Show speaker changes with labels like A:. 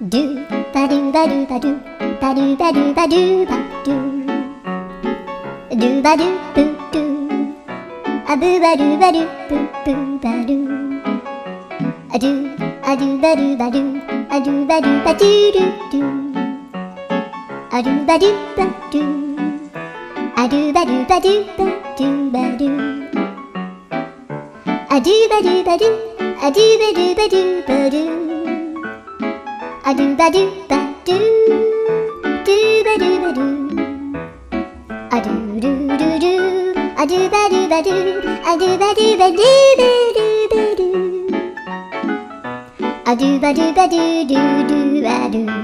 A: ドゥバドゥバドゥバドゥバドゥバドゥバドゥバドゥドゥバドゥブドゥアブバドゥバドゥブブバドゥアドゥアドゥバドゥバドゥアドゥバドゥバドゥドゥドゥアドゥバドゥバドゥアドゥバドゥバドゥバドゥバドゥアドゥバドゥバドゥアドゥバドゥバドゥバドゥアドゥバドゥバドゥドゥバドゥバドゥアドゥルルルアドゥバドゥバドゥアドゥバドゥバドゥバドゥバドゥアドゥバドゥバドゥドゥドゥバドゥ